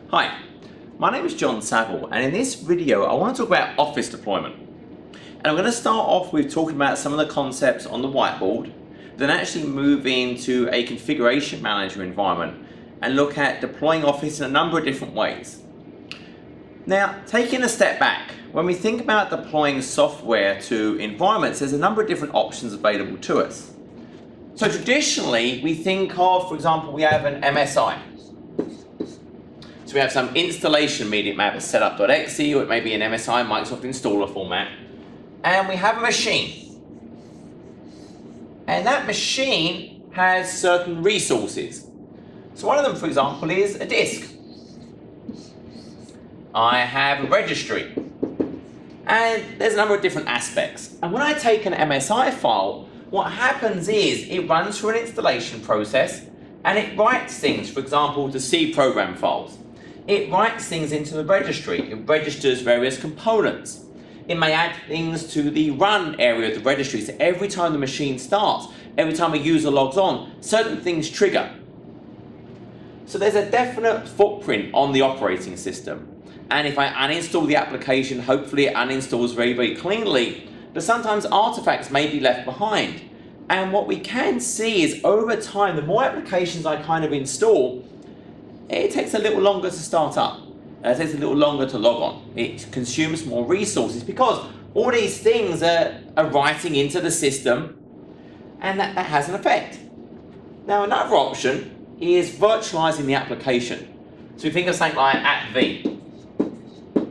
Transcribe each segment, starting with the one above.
Hi, my name is John Saville, and in this video I want to talk about Office deployment. And I'm going to start off with talking about some of the concepts on the whiteboard, then actually move into a configuration manager environment and look at deploying Office in a number of different ways. Now, taking a step back, when we think about deploying software to environments, there's a number of different options available to us. So traditionally, we think of, for example, we have an MSI. So we have some installation media map as setup.exe, or it may be an MSI Microsoft installer format. And we have a machine. And that machine has certain resources. So one of them, for example, is a disk. I have a registry. And there's a number of different aspects. And when I take an MSI file, what happens is it runs through an installation process and it writes things, for example, to C program files. It writes things into the registry. It registers various components. It may add things to the run area of the registry. So every time the machine starts, every time a user logs on, certain things trigger. So there's a definite footprint on the operating system. And if I uninstall the application, hopefully it uninstalls very, very cleanly. But sometimes artifacts may be left behind. And what we can see is over time, the more applications I kind of install, it takes a little longer to start up. It takes a little longer to log on. It consumes more resources because all these things are writing into the system, and that has an effect. Now, another option is virtualizing the application. So we think of something like app-v.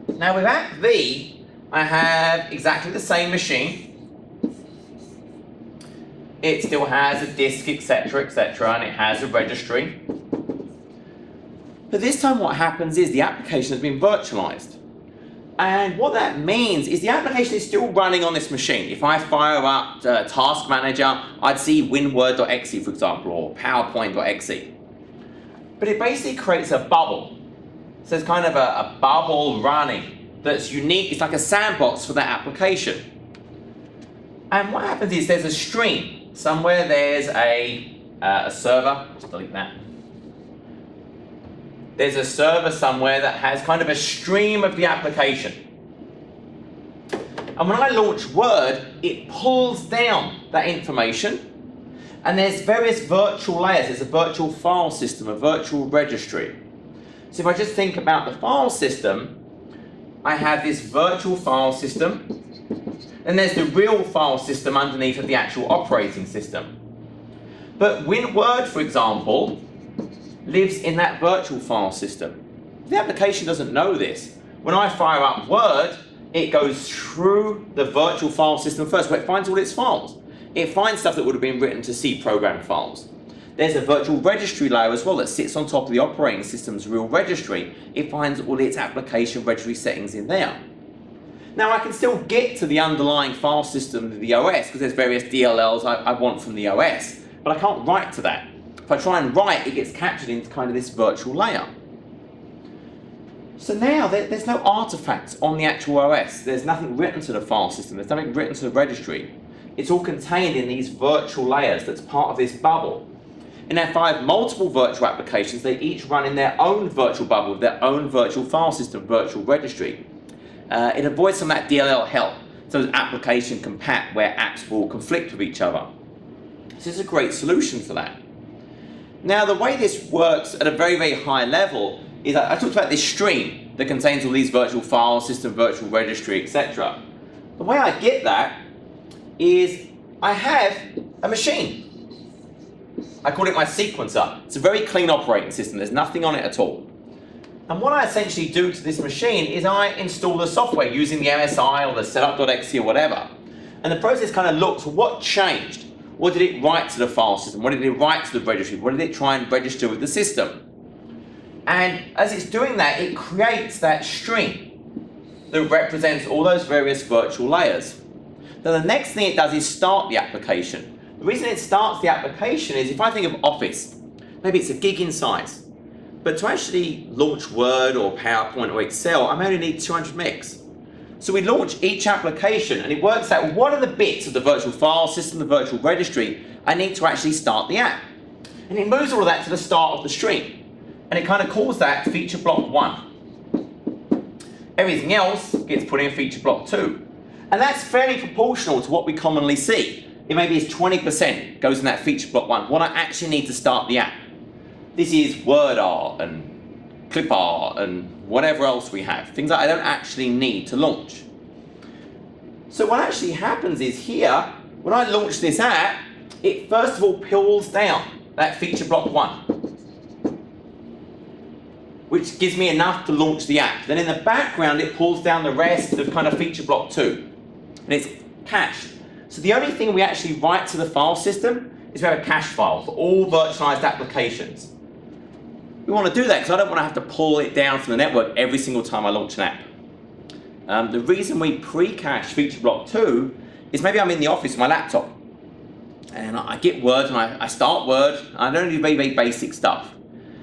Now with app-v, I have exactly the same machine. It still has a disk, etc., and it has a registry. But this time what happens is the application has been virtualized. And what that means is the application is still running on this machine. If I fire up Task Manager, I'd see winword.exe, for example, or powerpoint.exe. But it basically creates a bubble. So it's kind of a bubble running that's unique. It's like a sandbox for that application. And what happens is there's a stream. Somewhere there's a server. Let's delete that. There's a server somewhere that has kind of a stream of the application. And when I launch Word, it pulls down that information. And there's various virtual layers. There's a virtual file system, a virtual registry. So if I just think about the file system, I have this virtual file system, and there's the real file system underneath of the actual operating system. But WinWord, for example, lives in that virtual file system. The application doesn't know this. When I fire up Word, it goes through the virtual file system first, where it finds all its files. It finds stuff that would have been written to C program files. There's a virtual registry layer as well that sits on top of the operating system's real registry. It finds all its application registry settings in there. Now I can still get to the underlying file system of the OS because there's various DLLs I want from the OS, but I can't write to that. If I try and write, it gets captured into kind of this virtual layer. So now there's no artifacts on the actual OS. There's nothing written to the file system. There's nothing written to the registry. It's all contained in these virtual layers that's part of this bubble. And if I have multiple virtual applications, they each run in their own virtual bubble, with their own virtual file system, virtual registry. It avoids some of that DLL help, so the application compat where apps will conflict with each other. So this is a great solution for that. Now the way this works at a very, very high level is I talked about this stream that contains all these virtual file system, virtual registry, etc. The way I get that is I have a machine. I call it my sequencer. It's a very clean operating system. There's nothing on it at all. And what I essentially do to this machine is I install the software using the MSI or the setup.exe or whatever. And the process kind of looks, what changed? What did it write to the file system? What did it write to the registry? What did it try and register with the system? And as it's doing that, it creates that stream that represents all those various virtual layers. Then the next thing it does is start the application. The reason it starts the application is if I think of Office, maybe it's a gig in size. But to actually launch Word or PowerPoint or Excel, I only need 200 megs. So we launch each application and it works out what are the bits of the virtual file system, the virtual registry I need to actually start the app. And it moves all of that to the start of the stream. and it kind of calls that feature block 1. Everything else gets put in feature block 2. And that's fairly proportional to what we commonly see. It maybe is 20% goes in that feature block 1, what I actually need to start the app. This is word art and clip art and whatever else we have, things that I don't actually need to launch. So what actually happens is here, when I launch this app, it first of all pulls down that feature block 1, which gives me enough to launch the app. Then in the background, it pulls down the rest of kind of feature block 2, and it's cached. So the only thing we actually write to the file system is we have a cache file for all virtualized applications. We want to do that because I don't want to have to pull it down from the network every single time I launch an app. The reason we pre-cache feature block 2 is maybe I'm in the office with my laptop and I get Word and I start Word. I don't do very, very basic stuff.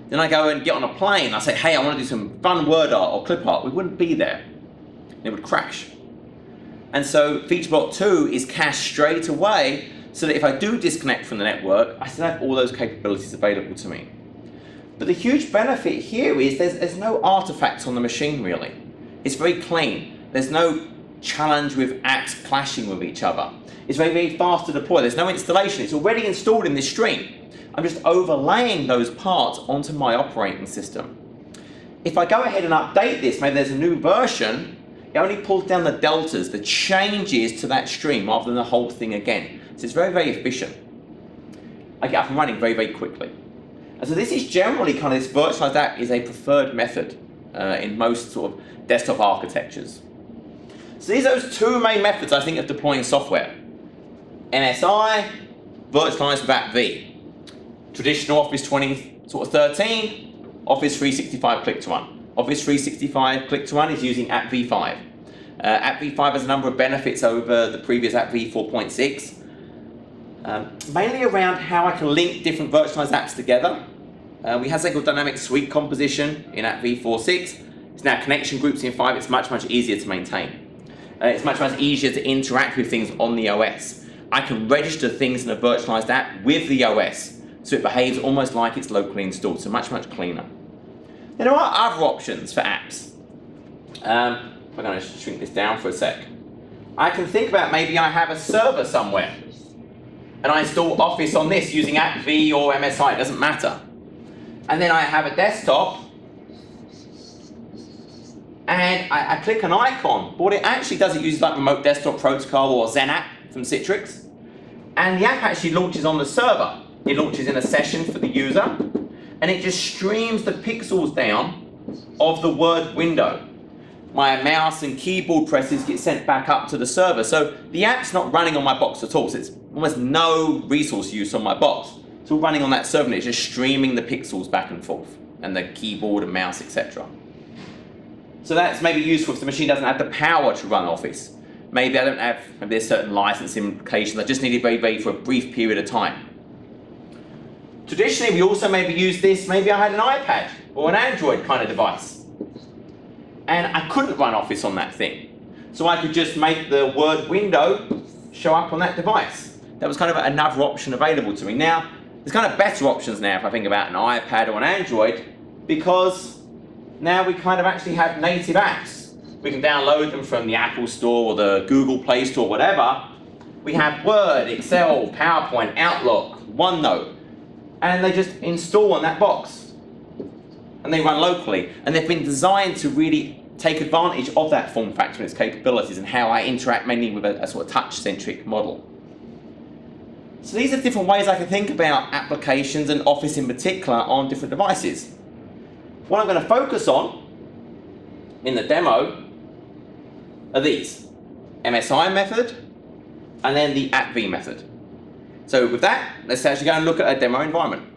Then I go and get on a plane and I say, hey, I want to do some fun word art or clip art. We wouldn't be there. It would crash. And so feature block 2 is cached straight away so that if I do disconnect from the network, I still have all those capabilities available to me. But the huge benefit here is there's no artifacts on the machine really. It's very clean. There's no challenge with apps clashing with each other. It's very, very fast to deploy. There's no installation. It's already installed in this stream. I'm just overlaying those parts onto my operating system. If I go ahead and update this, maybe there's a new version, it only pulls down the deltas, the changes to that stream rather than the whole thing again. So it's very, very efficient. I get up and running very, very quickly. And so this is generally kind of this virtualized app is a preferred method in most sort of desktop architectures. So these are those two main methods I think of deploying software. MSI, virtualized with app-v. Traditional Office 2013, Office 365 click to run. Office 365 click to run is using app-v5. app-v5 has a number of benefits over the previous app-v 4.6. Mainly around how I can link different virtualized apps together. We have something called dynamic suite composition in app-v 4.6. It's now connection groups in 5. It's much, much easier to maintain. It's much, much easier to interact with things on the OS. I can register things in a virtualized app with the OS, so it behaves almost like it's locally installed, so much, much cleaner. Then there are other options for apps. I'm going to shrink this down for a sec. I can think about maybe I have a server somewhere, and I install Office on this using app-v or MSI, it doesn't matter. And then I have a desktop, and I click an icon. But what it actually does, it uses like Remote Desktop Protocol or XenApp from Citrix. And the app actually launches on the server. It launches in a session for the user, and it just streams the pixels down of the Word window. My mouse and keyboard presses get sent back up to the server. So the app's not running on my box at all. So it's almost no resource use on my box. It's all running on that server, and it's just streaming the pixels back and forth, and the keyboard and mouse, etc. So that's maybe useful if the machine doesn't have the power to run Office. Maybe I don't have, maybe there's certain license implications. I just need it very, very for a brief period of time. Traditionally, we also maybe use this, maybe I had an iPad or an Android kind of device. And I couldn't run Office on that thing. So I could just make the Word window show up on that device. That was kind of another option available to me. Now, there's kind of better options now if I think about an iPad or an Android, because now we kind of actually have native apps. We can download them from the Apple Store or the Google Play Store, whatever. We have Word, Excel, PowerPoint, Outlook, OneNote, and they just install on that box. And they run locally. And they've been designed to really take advantage of that form factor and its capabilities and how I interact mainly with a sort of touch-centric model. So these are different ways I can think about applications and Office in particular on different devices. What I'm going to focus on in the demo are these. MSI method and then the app-v method. So with that, let's actually go and look at a demo environment.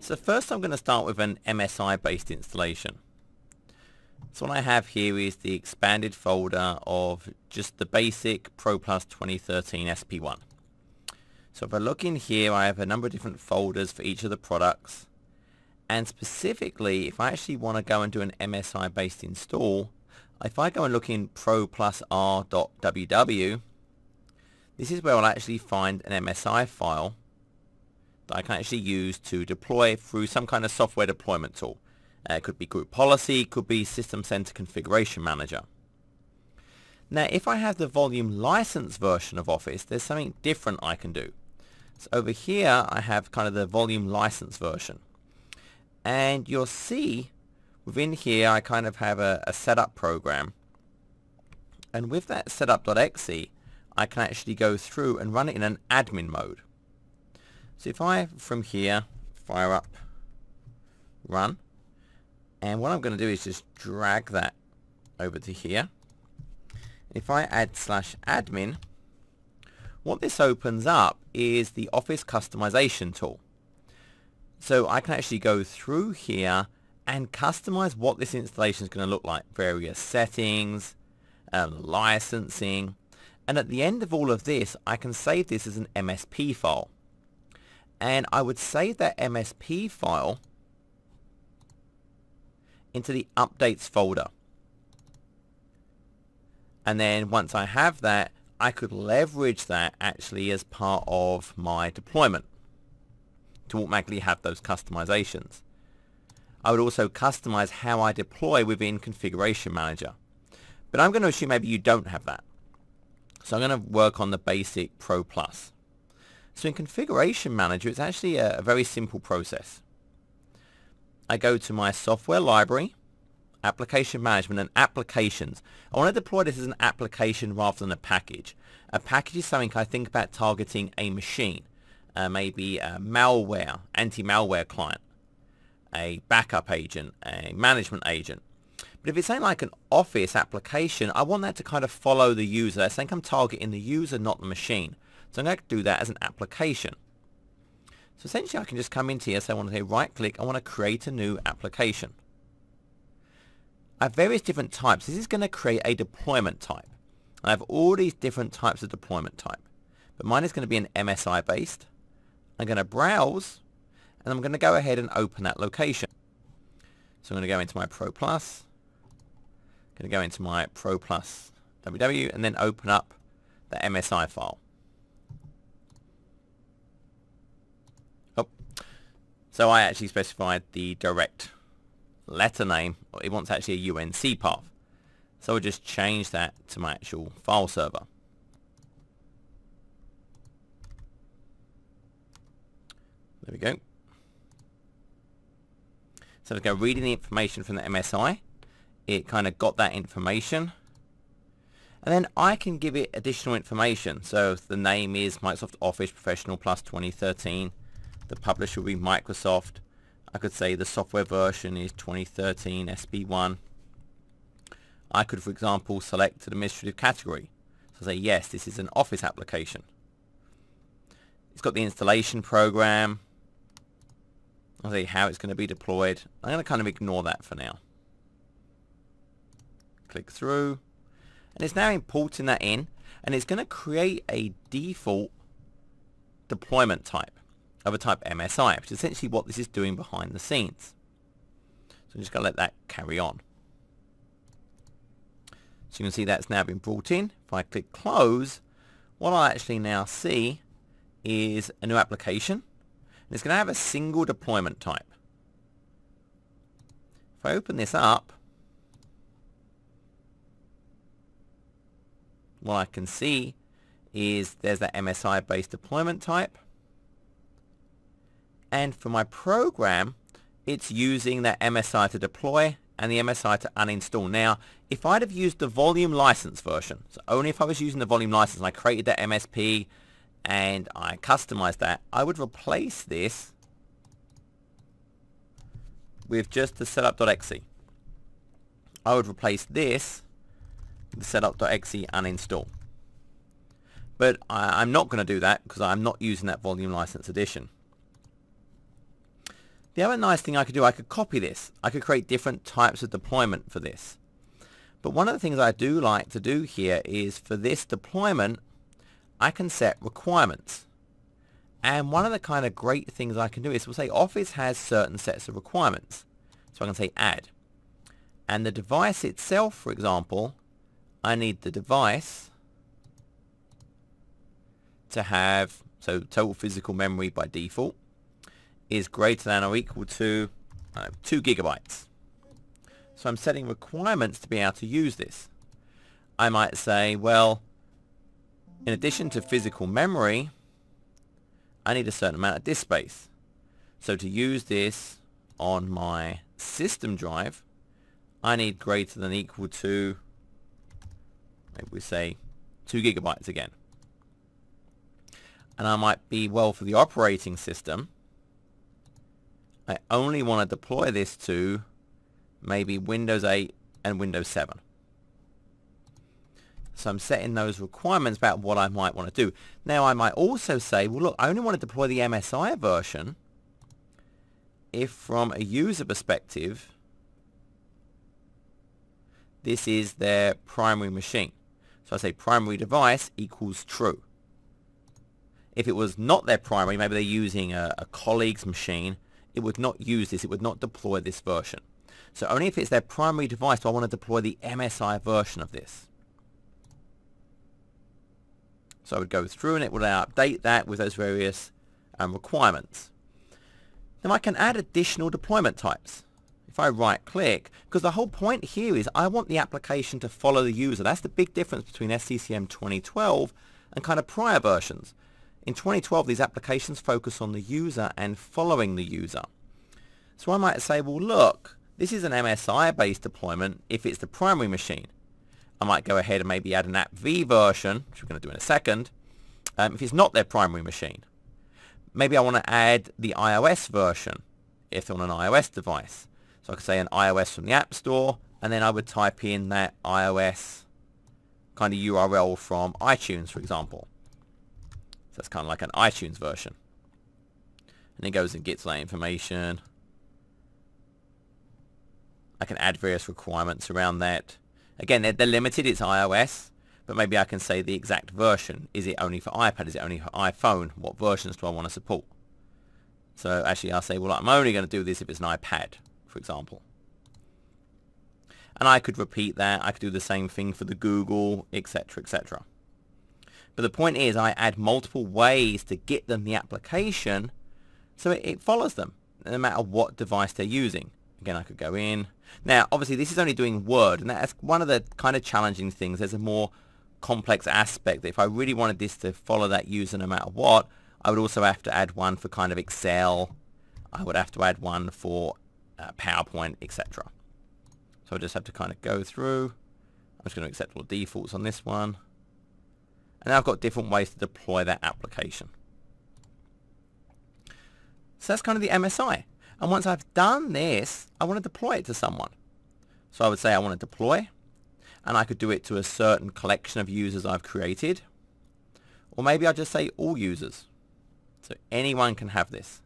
So first I'm going to start with an MSI based installation. So what I have here is the expanded folder of just the basic Pro Plus 2013 SP1. So if I look in here, I have a number of different folders for each of the products. And specifically, if I actually want to go and do an MSI based install, if I go and look in pro plus r.ww, this is where I'll actually find an MSI file that I can actually use to deploy through some kind of software deployment tool. It could be Group Policy, could be System Center Configuration Manager. Now, if I have the volume license version of Office, there's something different I can do. So over here, I have kind of the volume license version. And you'll see within here, I kind of have a setup program. And with that setup.exe, I can actually go through and run it in an admin mode. So if I, from here, fire up, run, and what I'm going to do is just drag that over to here. If I add /admin, what this opens up is the Office customization tool. So I can actually go through here and customize what this installation is going to look like. Various settings, licensing, and at the end of all of this, I can save this as an MSP file. And I would save that MSP file into the updates folder. And then once I have that, I could leverage that actually as part of my deployment to automatically have those customizations. I would also customize how I deploy within Configuration Manager. But I'm going to assume maybe you don't have that. So I'm going to work on the basic Pro Plus. So in Configuration Manager, it's actually a very simple process. I go to my software library, Application Management, and Applications. I want to deploy this as an application rather than a package. A package is something I think about targeting a machine, maybe a malware, anti-malware client, a backup agent, a management agent. But if it's something like an Office application, I want that to kind of follow the user. I think I'm targeting the user, not the machine. So I'm going to do that as an application. So essentially I can just come into here, so I want to say right click, I want to create a new application. I have various different types. This is going to create a deployment type. I have all these different types of deployment type. But mine is going to be an MSI based. I'm going to browse, and I'm going to go ahead and open that location. So I'm going to go into my Pro Plus. I'm going to go into my Pro Plus WW, and then open up the MSI file. Oh, so I actually specified the direct letter name. It wants actually a UNC path. So I'll just change that to my actual file server. There we go. So let's go reading the information from the MSI. It kind of got that information. And then I can give it additional information. So if the name is Microsoft Office Professional Plus 2013. The publisher will be Microsoft. I could say the software version is 2013 SB1. I could, for example, select an administrative category. So say, yes, this is an Office application. It's got the installation program. I'll say how it's going to be deployed. I'm going to kind of ignore that for now. Click through. And it's now importing that in. And it's going to create a default deployment type of a type MSI, which is essentially what this is doing behind the scenes. So I'm just going to let that carry on. So you can see that's now been brought in. If I click close, what I actually now see is a new application. And it's going to have a single deployment type. If I open this up, what I can see is there's that MSI based deployment type. And for my program, it's using that MSI to deploy and the MSI to uninstall. Now, if I'd have used the volume license version, so only if I was using the volume license and I created that MSP and I customized that, I would replace this with just the setup.exe. I would replace this with the setup.exe uninstall. But I'm not going to do that because I'm not using that volume license edition. The other nice thing I could do, I could copy this. I could create different types of deployment for this. But one of the things I do like to do here is for this deployment, I can set requirements. And one of the kind of great things I can do is we'll say Office has certain sets of requirements. So I can say add. And the device itself, for example, I need the device to have, so total physical memory by default. is greater than or equal to 2 gigabytes. So I'm setting requirements to be able to use this. I might say, well, in addition to physical memory, I need a certain amount of disk space. So to use this on my system drive, I need greater than or equal to, maybe we say 2 gigabytes again. And I might be, well, for the operating system, I only want to deploy this to maybe Windows 8 and Windows 7. So I'm setting those requirements about what I might want to do. Now I might also say, well look, I only want to deploy the MSI version if from a user perspective, this is their primary machine. So I say primary device equals true. If it was not their primary, maybe they're using a colleague's machine, it would not use this, it would not deploy this version. So only if it's their primary device do I want to deploy the MSI version of this. So I would go through and it would update that with those various requirements. Now I can add additional deployment types. If I right click, because the whole point here is I want the application to follow the user. That's the big difference between SCCM 2012 and kind of prior versions. In 2012 these applications focus on the user and following the user. So I might say, well look, this is an MSI based deployment if it's the primary machine. I might go ahead and maybe add an app V version, which we're going to do in a second, if it's not their primary machine. Maybe I want to add the iOS version if they're on an iOS device. So I could say an iOS from the App Store, and then I would type in that iOS kind of URL from iTunes, for example. So that's kind of like an iTunes version. And it goes and gets that information. I can add various requirements around that. Again, they're limited, it's iOS, but maybe I can say the exact version. Is it only for iPad? Is it only for iPhone? What versions do I want to support? So actually I'll say, well, I'm only going to do this if it's an iPad, for example. And I could repeat that. I could do the same thing for the Google, etc., etc. But the point is I add multiple ways to get them the application so it follows them, no matter what device they're using. Again, I could go in. Now, obviously, this is only doing Word, and that's one of the kind of challenging things. There's a more complex aspect that if I really wanted this to follow that user no matter what, I would also have to add one for kind of Excel. I would have to add one for PowerPoint, etc. So I just have to kind of go through. I'm just going to accept all the defaults on this one. And now I've got different ways to deploy that application. So that's kind of the MSI. And once I've done this, I want to deploy it to someone. So I would say I want to deploy, and I could do it to a certain collection of users I've created. Or maybe I'll just say all users. So anyone can have this.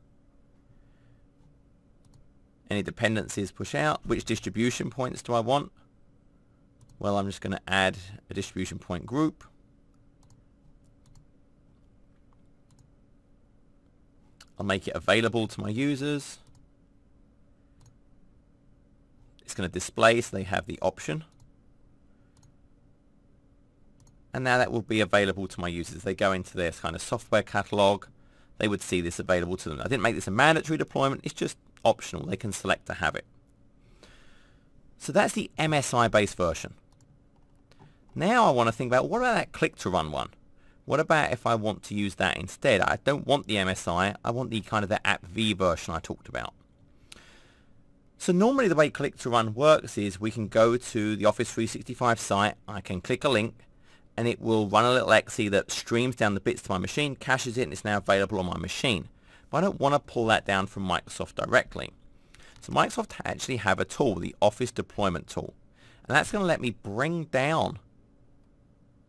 Any dependencies push out. Which distribution points do I want? Well, I'm just going to add a distribution point group. I'll make it available to my users. It's going to display so they have the option. And now that will be available to my users. They go into this kind of software catalog. They would see this available to them. I didn't make this a mandatory deployment. It's just optional. They can select to have it. So that's the MSI based version. Now I want to think about, what about that click to run one? What about if I want to use that instead? I don't want the MSI. I want the kind of the app V version I talked about. So normally the way click to run works is we can go to the Office 365 site. I can click a link and it will run a little exe that streams down the bits to my machine, caches it, and it's now available on my machine. But I don't want to pull that down from Microsoft directly. So Microsoft actually have a tool, the Office Deployment tool. And that's going to let me bring down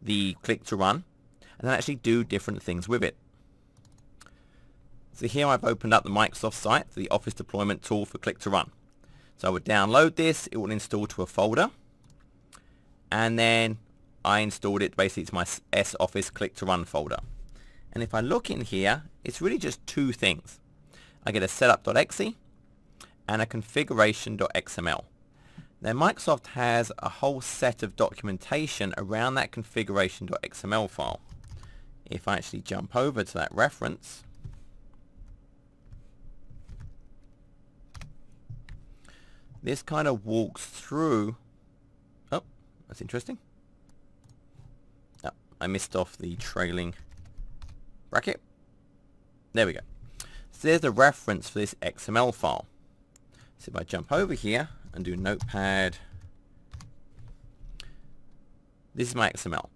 the click to run and then actually do different things with it. So here I've opened up the Microsoft site, the Office Deployment tool for click to run. So I would download this, it will install to a folder, and then I installed it basically to my S-Office click to run folder. And if I look in here, it's really just two things. I get a setup.exe and a configuration.xml. Now Microsoft has a whole set of documentation around that configuration.xml file. If I actually jump over to that reference, this kind of walks through. Oh, that's interesting. Oh, I missed off the trailing bracket. There we go. So there's the reference for this XML file. So if I jump over here and do Notepad, this is my XML.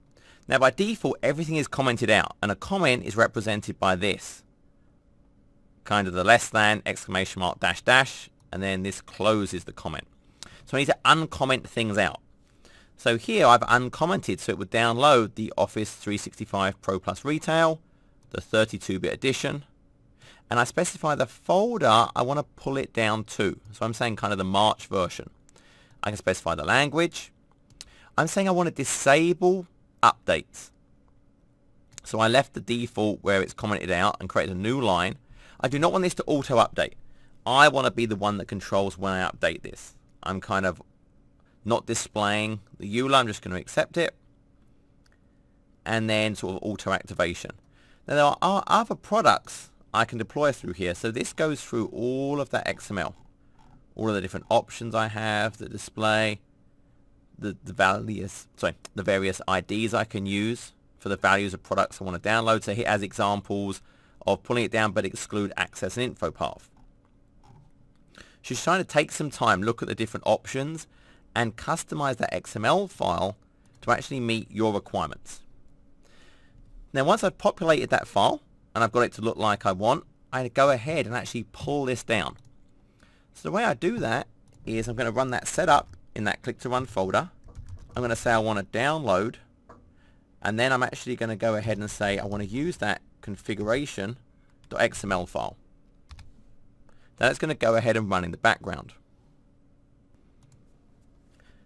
Now by default, everything is commented out, and a comment is represented by this. Kind of the less than, exclamation mark, dash, dash, and then this closes the comment. So I need to uncomment things out. So here I've uncommented, so it would download the Office 365 Pro Plus Retail, the 32-bit edition, and I specify the folder I want to pull it down to. So I'm saying kind of the March version. I can specify the language. I'm saying I want to disable updates. So I left the default where it's commented out and created a new line. I do not want this to auto-update. I want to be the one that controls when I update this. I'm kind of not displaying the EULA. I'm just going to accept it. And then sort of auto-activation. Now there are other products I can deploy through here. So this goes through all of that XML. All of the different options I have that display. The various IDs I can use for the values of products I want to download. So here as examples of pulling it down but exclude access and info path. So just trying to take some time, look at the different options and customize that XML file to actually meet your requirements. Now once I've populated that file and I've got it to look like I want, I go ahead and actually pull this down. So the way I do that is I'm going to run that setup in that click to run folder. I'm going to say I want to download, and then I'm actually going to go ahead and say I want to use that configuration.xml file. That's going to go ahead and run in the background.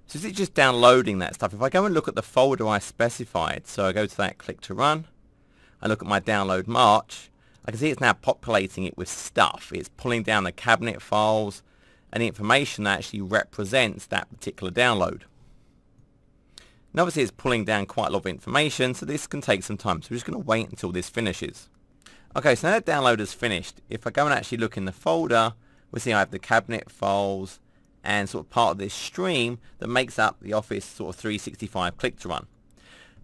So this is just downloading that stuff. If I go and look at the folder I specified, so I go to that click to run, I look at my download March, I can see it's now populating it with stuff. It's pulling down the cabinet files and the information that actually represents that particular download. And obviously it's pulling down quite a lot of information, so this can take some time. So we're just going to wait until this finishes. Okay, so now that download is finished, if I go and actually look in the folder, we'll see I have the cabinet files and sort of part of this stream that makes up the Office sort of 365 click to run.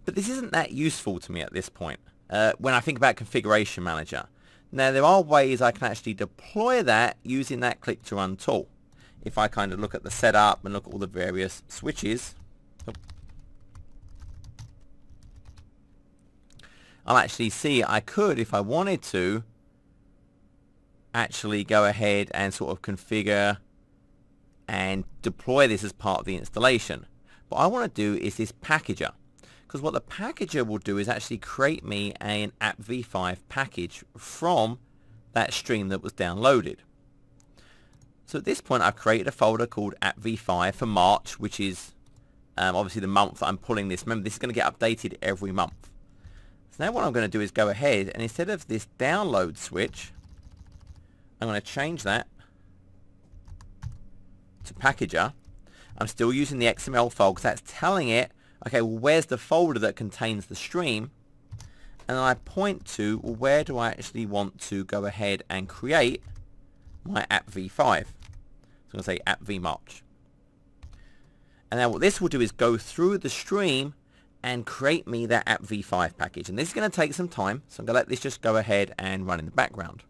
But this isn't that useful to me at this point when I think about Configuration Manager. Now there are ways I can actually deploy that using that click to run tool. If I kind of look at the setup and look at all the various switches, I'll actually see I could, if I wanted to, actually go ahead and sort of configure and deploy this as part of the installation. What I want to do is this packager, because what the packager will do is actually create me an app-v5 package from that stream that was downloaded. So at this point I've created a folder called app-v5 for March, which is obviously the month that I'm pulling this. Remember, this is going to get updated every month. So now what I'm going to do is go ahead and instead of this download switch, I'm going to change that to packager. I'm still using the XML file because that's telling it, okay, well, where's the folder that contains the stream? And then I point to, well, where do I actually want to go ahead and create my app-v5? So I'm going to say app-v-march. And now what this will do is go through the stream and create me that app-v5 package. And this is going to take some time, so I'm going to let this just go ahead and run in the background.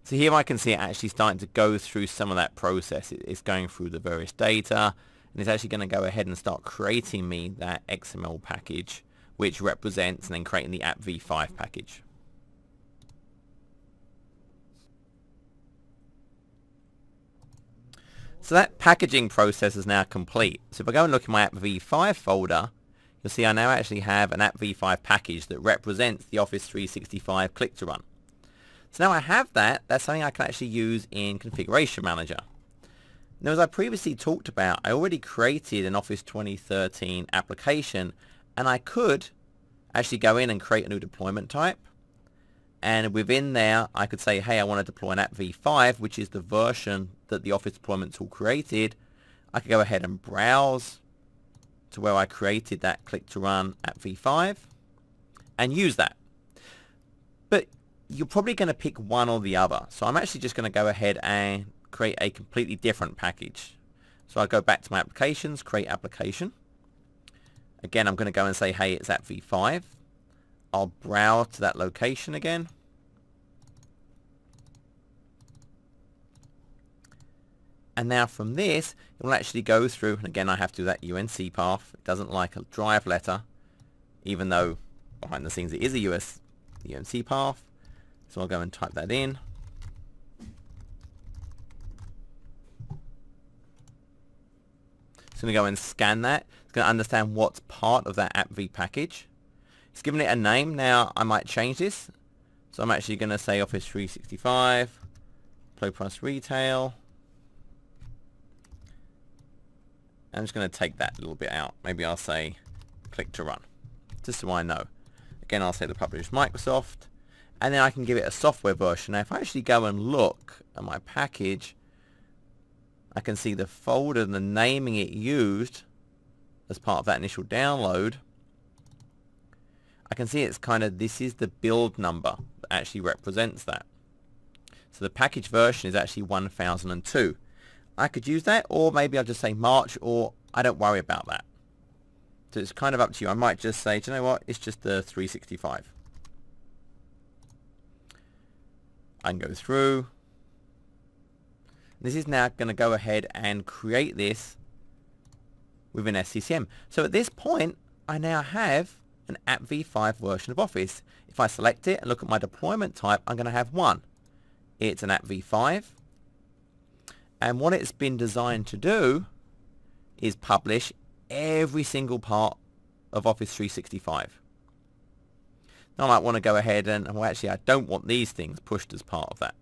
So here I can see it actually starting to go through some of that process. It's going through the various data, and it's actually going to go ahead and start creating me that XML package, which represents and then creating the app-v5 package. So that packaging process is now complete. So if I go and look in my app-v5 folder, you'll see I now actually have an app-v5 package that represents the Office 365 click to run. So now I have that, that's something I can actually use in Configuration Manager. Now as I previously talked about, I already created an Office 2013 application, and I could actually go in and create a new deployment type. And within there, I could say, hey, I want to deploy an app-v5, which is the version that the Office deployment tool created. I could go ahead and browse to where I created that click-to-run app-v5 and use that. But you're probably going to pick one or the other. So I'm actually just going to go ahead and create a completely different package. So I go back to my applications, create application. Again, I'm going to go and say, hey, it's at v5. I'll browse to that location again. And now from this, it will actually go through, and again, I have to do that UNC path. It doesn't like a drive letter, even though behind the scenes it is a UNC path. So I'll go and type that in. It's going to go and scan that. It's going to understand what's part of that app-v package. It's given it a name. Now I might change this. So I'm actually going to say Office 365, Pro Plus Retail. I'm just going to take that a little bit out. Maybe I'll say click to run, just so I know. Again, I'll say the publisher is Microsoft. And then I can give it a software version. Now if I actually go and look at my package, I can see the folder and the naming it used as part of that initial download. I can see it's kind of, this is the build number that actually represents that. So the package version is actually 1002. I could use that, or maybe I'll just say March, or I don't worry about that. So it's kind of up to you. I might just say, do you know what, it's just the 365. I can go through. This is now going to go ahead and create this within SCCM. So at this point, I now have an app v5 version of Office. If I select it and look at my deployment type, I'm going to have one. It's an app v5. And what it's been designed to do is publish every single part of Office 365. Now I might want to go ahead and, well, actually I don't want these things pushed as part of that.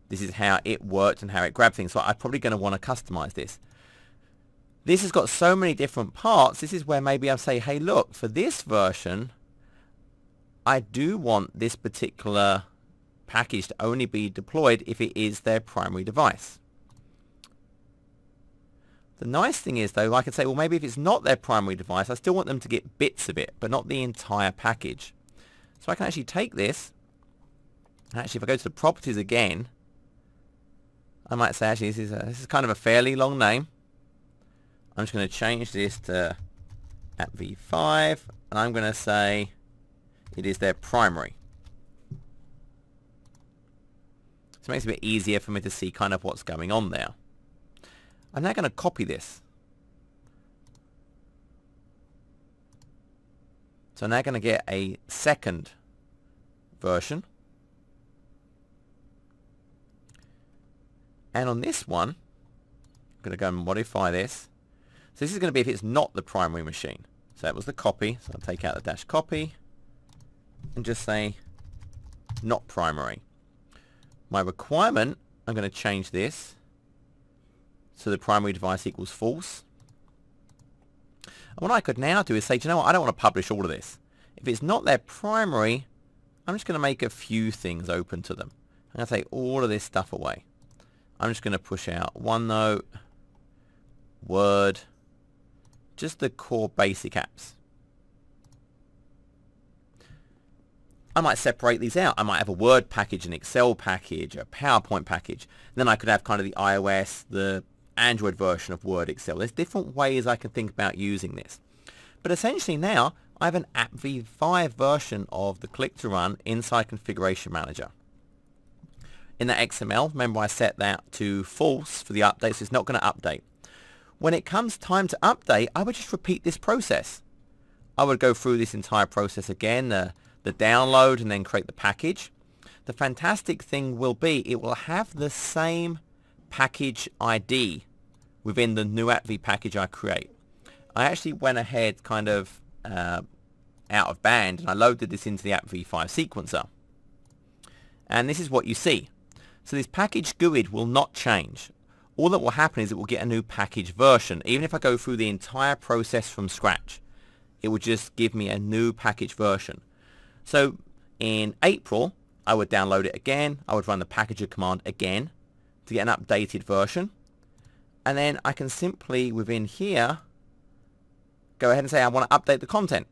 This is how it worked and how it grabbed things. So I'm probably going to want to customize this. This has got so many different parts. This is where maybe I'll say, hey, look, for this version, I do want this particular package to only be deployed if it is their primary device. The nice thing is, though, I can say, well, maybe if it's not their primary device, I still want them to get bits of it, but not the entire package. So I can actually take this, and actually if I go to the properties again, I might say, actually, this is kind of a fairly long name. I'm just going to change this to app v5, and I'm going to say it is their primary. So it makes it a bit easier for me to see kind of what's going on there. I'm now going to copy this. So I'm now going to get a second version. And on this one, I'm going to go and modify this. So this is going to be if it's not the primary machine. So that was the copy. So I'll take out the dash copy and just say not primary. My requirement, I'm going to change this so the primary device equals false. And what I could now do is say, do you know what, I don't want to publish all of this. If it's not their primary, I'm just going to make a few things open to them. I'm going to take all of this stuff away. I'm just going to push out OneNote, Word, just the core basic apps. I might separate these out. I might have a Word package, an Excel package, a PowerPoint package. And then I could have kind of the iOS, the Android version of Word, Excel. There's different ways I can think about using this. But essentially now, I have an app v5 version of the click to run inside Configuration Manager. In that XML, remember I set that to false for the update, so it's not going to update. When it comes time to update, I would just repeat this process. I would go through this entire process again, the download, and then create the package. The fantastic thing will be it will have the same package ID within the new app v package I create. I actually went ahead kind of out of band and I loaded this into the app v5 sequencer. And this is what you see. So this package GUID will not change. All that will happen is it will get a new package version. Even if I go through the entire process from scratch, it will just give me a new package version. So in April, I would download it again. I would run the packager command again to get an updated version. And then I can simply, within here, go ahead and say I want to update the content.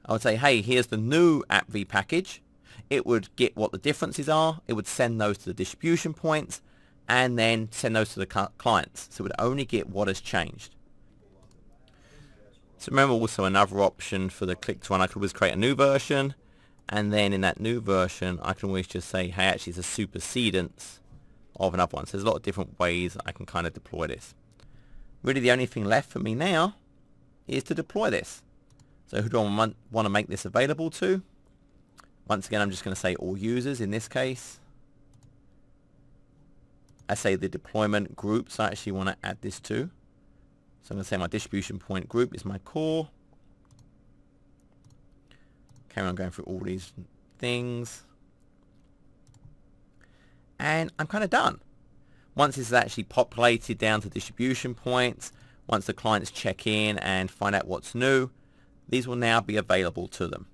I would say, hey, here's the new app v package. it would get what the differences are, it would send those to the distribution points, and then send those to the clients. So it would only get what has changed. So remember also another option for the click to run, I could always create a new version, and then in that new version I can always just say, hey, actually it's a supersedence of another one. So there's a lot of different ways I can kind of deploy this. Really the only thing left for me now is to deploy this. So who do I want to make this available to? Once again, I'm just going to say all users in this case. I say the deployment groups I actually want to add this to. So I'm going to say my distribution point group is my core. Carry on going through all these things. And I'm kind of done. Once this is actually populated down to distribution points, once the clients check in and find out what's new, these will now be available to them.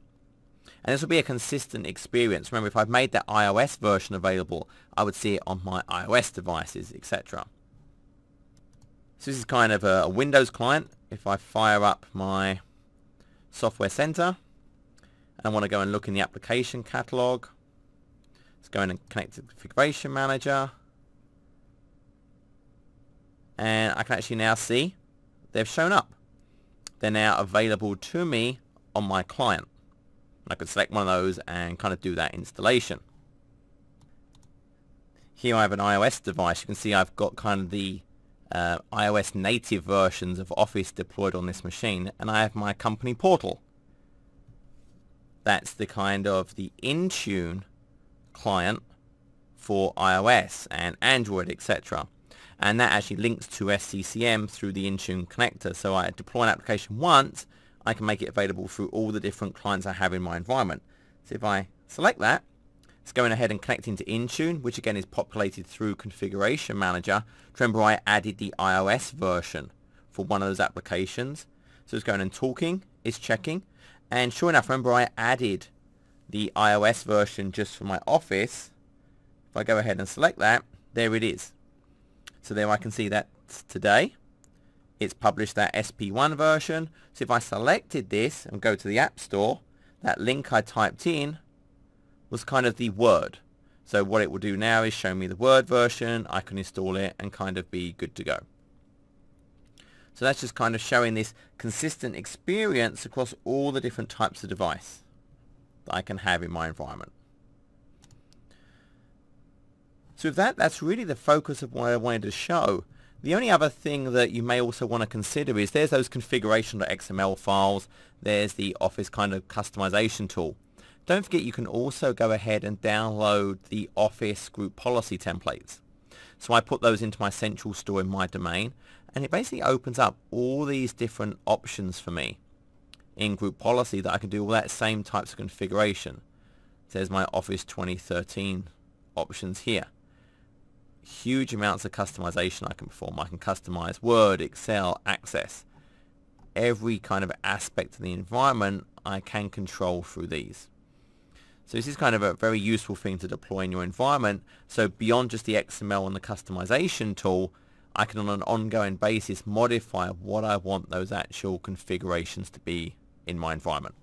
And this will be a consistent experience. Remember, if I've made that iOS version available, I would see it on my iOS devices, etc. So this is kind of a Windows client. If I fire up my Software Center, and I want to go and look in the application catalog, let's go in and connect to the Configuration Manager. And I can actually now see they've shown up. They're now available to me on my client. I could select one of those and kind of do that installation. Here I have an iOS device. You can see I've got kind of the iOS native versions of Office deployed on this machine, and I have my company portal. That's the kind of the Intune client for iOS and Android, etc. And that actually links to SCCM through the Intune connector. So I deploy an application once, I can make it available through all the different clients I have in my environment. So if I select that, it's going ahead and connecting to Intune, which again is populated through Configuration Manager. Remember, I added the iOS version for one of those applications. So it's going and talking, it's checking. And sure enough, remember I added the iOS version just for my Office. If I go ahead and select that, there it is. So there I can see that today. It's published that SP1 version. So if I selected this and go to the App Store, that link I typed in was kind of the Word. So what it will do now is show me the Word version. I can install it and kind of be good to go. So that's just kind of showing this consistent experience across all the different types of device that I can have in my environment. So with that, that's really the focus of what I wanted to show. The only other thing that you may also want to consider is there's those configuration.xml files, there's the Office kind of customization tool. Don't forget you can also go ahead and download the Office group policy templates. So I put those into my central store in my domain, and it basically opens up all these different options for me in group policy that I can do all that same types of configuration. So there's my Office 2013 options here. Huge amounts of customization I can perform. I can customize Word, Excel, Access. Every kind of aspect of the environment I can control through these. So this is kind of a very useful thing to deploy in your environment. So beyond just the XML and the customization tool, I can on an ongoing basis modify what I want those actual configurations to be in my environment.